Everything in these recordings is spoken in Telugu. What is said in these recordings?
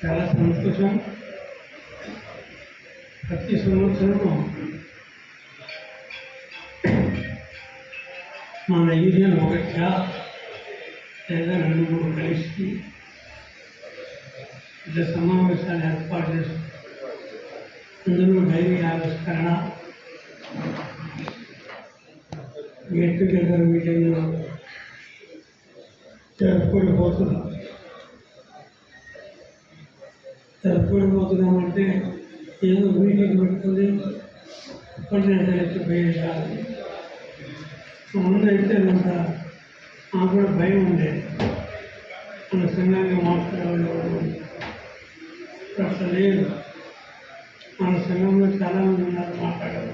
చాలా సంతోషం. ప్రతి సంవత్సరము మన యూనియన్ ఒకటిగా లేదా 2-3 కలిసి ఇట్లా సమావేశాలు ఏర్పాటు చేస్తాం. అందులో డైరీ ఆవిష్కరణ, గెట్ టుగెదర్ మీటింగ్లో జరుపుకోబోతున్నామంటే ఏదో మీటింగ్ పెట్టుకుని ఉపన్యాసాలు ఎత్తిపోయేది కాదు. ముందైతే నాకు కూడా భయం ఉండేది, మన సంఘంగా మాట్లాడేవాళ్ళు అట్లా లేదు. మన సంఘంలో చాలామంది ఉన్నారు మాట్లాడారు.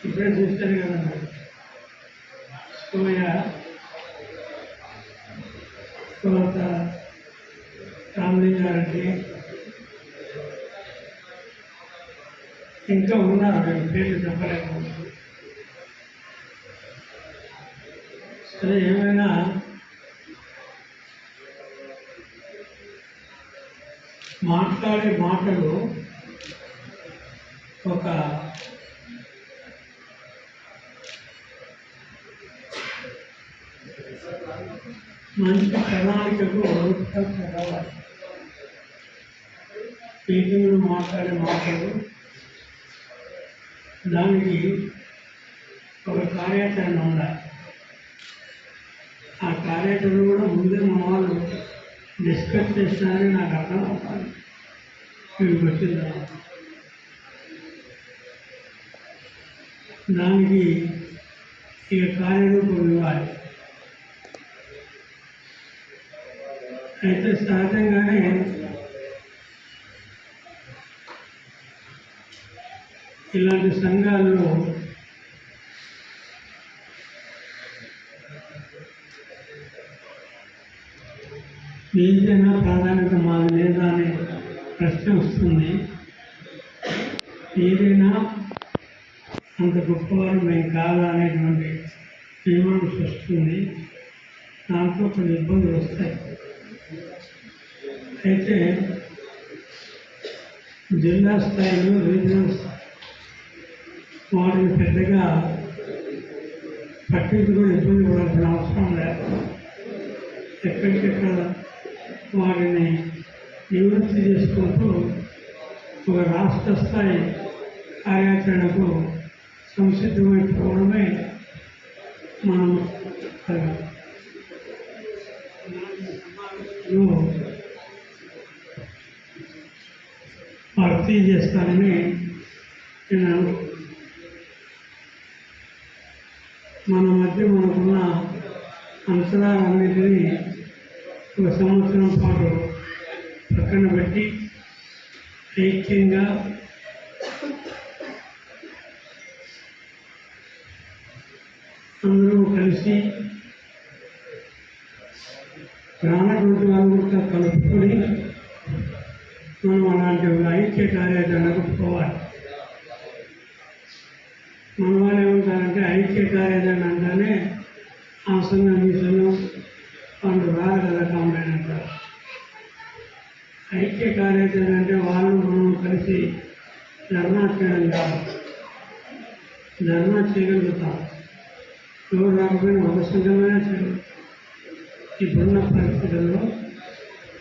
ఇప్పుడే చూస్తారు కదా సోయ, తర్వాత రామలింగారెడ్డి, ఇంకా ఉన్నారు, నేను పేర్లు చెప్పలేకపోతున్నాను. సరే, ఏమైనా మాట్లాడే మాటలు ఒక మంచి ప్రణాళికకు రావాలి. మీటింగ్లు మాట్లాడే మాటలు, దానికి ఒక కార్యాచరణ ఉండాలి. ఆ కార్యాచరణ కూడా ముందే మన వాళ్ళు డిస్కస్ చేసినారని నాకు అర్థం అవుతాను. వీళ్ళకి వచ్చిందా దానికి ఇక కార్యరూపం ఇవ్వాలి. అయితే సహజంగానే ఇలాంటి సంఘాల్లో ఏదైనా ప్రాధాన్యత మాది లేదా అనే ప్రశ్న వస్తుంది. ఏదైనా అంత గొప్పవారు మేము కాదా అనేటువంటి మీమాంస వస్తుంది. దాంతో కొన్ని ఇబ్బందులు వస్తాయి. అయితే జిల్లా స్థాయిలో రీజనల్ వారిని పెద్దగా పట్టించుకొని ఇబ్బంది పడాల్సిన అవసరం లేదు. ఎక్కడికెక్కడ వారిని నివృత్తి చేసుకుంటూ ఒక రాష్ట్ర స్థాయి కార్యాచరణకు సంసిద్ధమైపోవడమే మనం భర్తీ చేస్తానని నేను మన మధ్య మనకున్న అంచనాలన్నిటినీ ఒక సంవత్సరం పాటు పక్కన పెట్టి ఐక్యంగా అందరూ కలిసి రానటువంటి వాళ్ళు కూడా కలుపుకొని మనం అలాంటి ఐక్య కార్యాచరణకు పోవాలి. మన వాళ్ళు ఏమంటారంటే ఐక్య కార్యాచరణ అంటేనే ఆ సంఘం ఈ సంఘం వాళ్ళు రాదు కదా కాంప్లైంట్ అంటారు. ఐక్య కార్యాచరణ అంటే వాళ్ళు మనం కలిసి ధర్నా చేయడం కాదు. ధర్నా చేయగలుగుతాం, ఎవరు రాకపోయినా ఒక సంఘమైనా చేయగలుగుతాం. ఇప్పుడున్న పరిస్థితుల్లో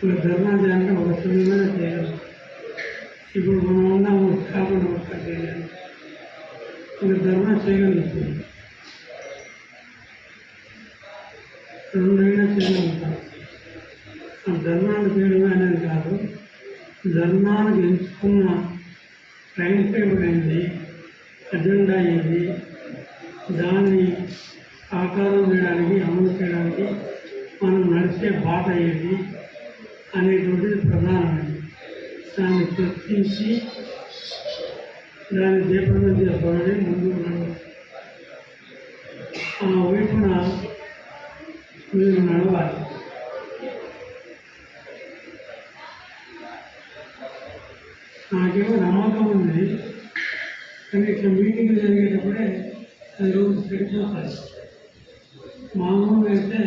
ఒక ధర్నా చేయాలంటే ఒక సంఘమైనా చేయగలుగుతాం. ఇప్పుడు మనం ఉన్న కాకుండా ఒక్క చేయాలి, ఒక ధర్నా చేయగలుగుతుంది, రెండైనా చేయగలుగుతాం. ఆ ధర్నాలు చేయడమే అనేది కాదు, ధర్నాలకు ఎంచుకున్న టైం టేబుల్ ఏంటి, అజెండా ఏంటి, దాన్ని ఆకారం చేయడానికి అమలు చేయడానికి మనం నడిచే బాట ఏంటి అనేటువంటిది ప్రధానమైనది. దాన్ని చర్చించి దాన్ని జయప్రదం చేసుకోవాలని ముందుకు నడవాలి. ఆ వైపున మీరు నడవాలి. నాకేమో నమ్మకం ఉంది, కానీ ఇట్లా మీటింగ్ జరిగేటప్పుడే అది రోజు చెడిపోతుంది. మామూలుగా అయితే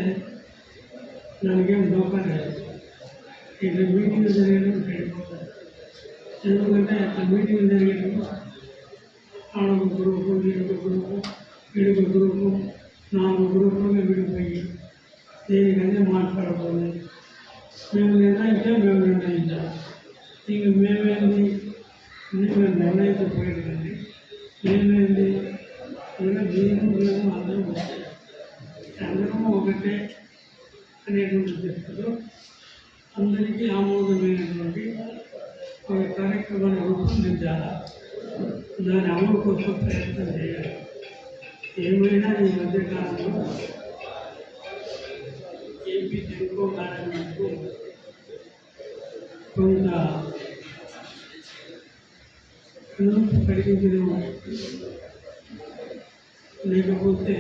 దానికేం దోకా లేదు. ఇట్లా మీటింగ్ జరిగేటప్పుడు చెడిపోతుంది. ఎందుకంటే అట్లా మీటింగ్ జరిగేటప్పుడు ఆడొక గ్రూపు, వీడొక గ్రూపు, వీడొక గ్రూపు, 4 గ్రూపులుగా విడిపోయి దేనికైతే మాట్లాడుకోండి. మేము నిర్ణయించాం. ఇంక మేమేంది మేము నిర్ణయించకపోయేది కండి. మేమేంది ఇంకా మేము అందరము ఒకటే అనేటువంటి దృష్టిలో అందరికీ ఆమోదమైనటువంటి ఒక కార్యక్రమాన్ని రూపొందించాలా, దాని అమలు కోసం ప్రయత్నం చేయాలి. ఏమైనా ఈ మధ్యకాలంలో ఏపీ జెన్కో కార్యక్రమంకు కొంత కలిగించడం, లేకపోతే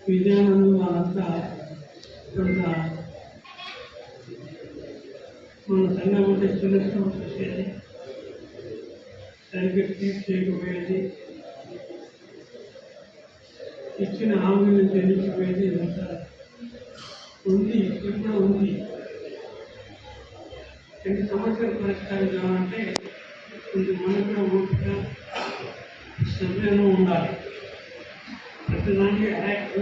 విధానంలో వాళ్ళంతా కొంత మన సంఘం అంటే చిన్నష్టం చూసేది, సరిగ్గా ట్రీట్ చేయకపోయేది, ఇచ్చిన హామీలను చెల్లించిపోయేది ఇదంతా ఉంది. ఇప్పుడు కూడా ఉంది. ఎన్ని సమస్యలు పరిష్కారం కావాలంటే కొంచెం మనకు కూడా ఓపిక, సంయమనం ఉండాలి. ప్రతిదానికి యాక్ట్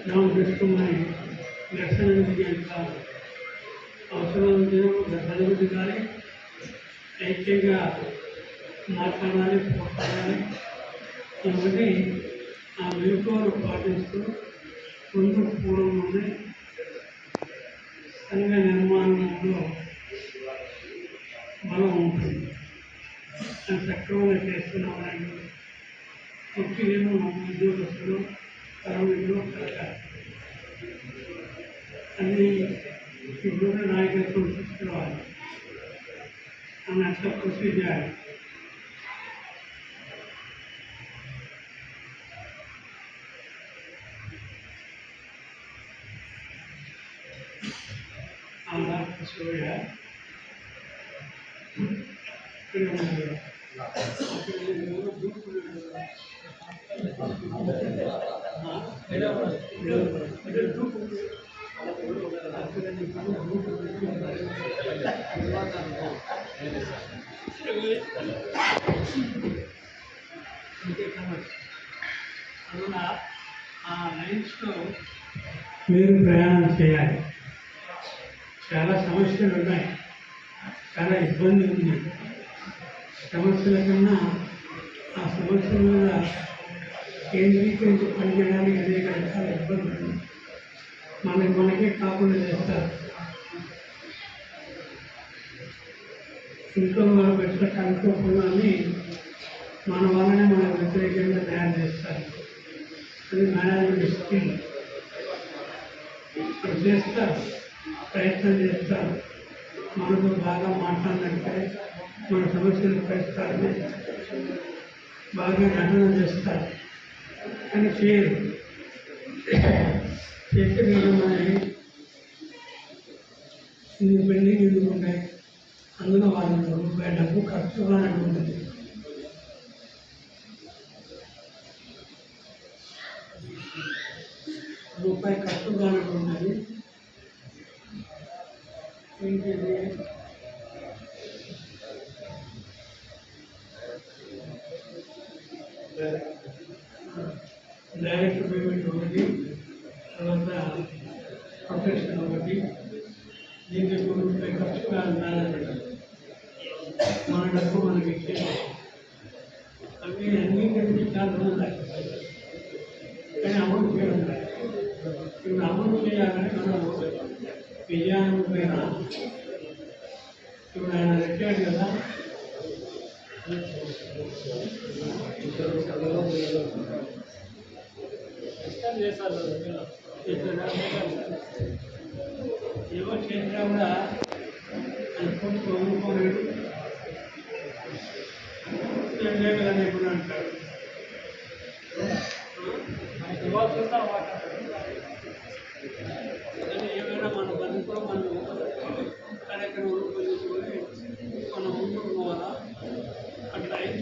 నామ పెట్టుకున్నాయి. ఘర్షణ విధించాలి. అవసరం ఘర్షణ విధి కానీ ఐక్యంగా మాట్లాడాలి, పోట్లాడాలి. ఇవన్నీ ఆ మెలకువలు పాటిస్తూ ముందుకు పూర్వమే సంఘ నిర్మాణంలో బలం ఉంటుంది. అది సక్రమంగా చేస్తున్నామని ముఖ్యంగా ఉద్యోగస్తులు, కార్మికులు కలగాలి. అది ఇప్పుడు నాయకత్వం తీసుకురావాలి. అట్లా కృషి చేయాలి. సూర్య అందువల్ల ఆ లైన్స్లో మీరు ప్రయాణం చేయాలి. చాలా సమస్యలు ఉన్నాయి, చాలా ఇబ్బంది ఉంది. సమస్యల కన్నా ఆ సమస్యల మీద కేంద్రీకరించి పనిచేయడానికి అనేక రకాల ఇబ్బందులు మనకే కాకుండా చేస్తారు. ఇంట్లో మనం పెట్టిన కనుక్కోకుండానే మన వల్లనే మనకు వ్యతిరేకంగా తయారు చేస్తారు. అది మేనేజ్మెంట్ స్కిల్. ఇప్పుడు చేస్తారు, ప్రయత్నం చేస్తారు. మనతో బాగా మాట్లాడినట్టే మన సమస్యలు పరిష్కారమే బాగా నటన చేస్తారు, కానీ చేయరు. చేస్తే మీరు మనకి ఇన్ని పెండింగ్ ఎందుకు ఉంటాయి, అందులో వాళ్ళు రూపాయి డబ్బు ఖర్చుగా ఉంటుంది. రూపాయి ఖర్చుగా ఉంటుంది. ఏంటిది డైరెక్ట్ పేమెంట్ ఒకటి, తర్వాత ప్రొటెక్షన్ ఒకటి. దీనికి రూపాయి ఖర్చు కాదు, మన డబ్బు మనకి ఇచ్చేది. అవి అన్నింటికి చాలా ఉన్నాయి, కానీ అమలు చేయడం లేదు. ఇప్పుడు అమలు చేయాలని మనం విజయానం పైన ఇప్పుడు ఆయన పెట్టాడు కదా, ఏవో చేసినా కూడా అది పూర్తి వండుకోలేడు. లేదని ఎప్పుడు అంటాడు, ఏమైనా మన బతుకులో మనం కార్యక్రమం రూపొందించుకొని మనం ముందుకు పోవాలా.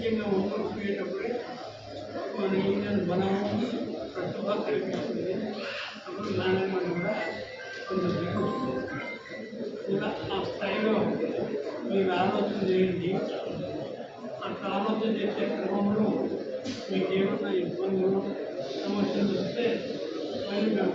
ఐక్యంగా ఉండకపోయేటప్పుడే మన ఇండియన్ బలం ప్రతిభ కనిపిస్తుంది. అప్పుడు మేనేజ్మెంట్ కూడా కొంచెం దిగుతుంది. ఇలా ఆ స్థాయిలో మీరు ఆలోచన చేయండి. అట్లా ఆలోచన చేసే క్రమంలో మీకు ఏమన్నా ఇబ్బందులు సమస్యలు వస్తే మళ్ళీ మేము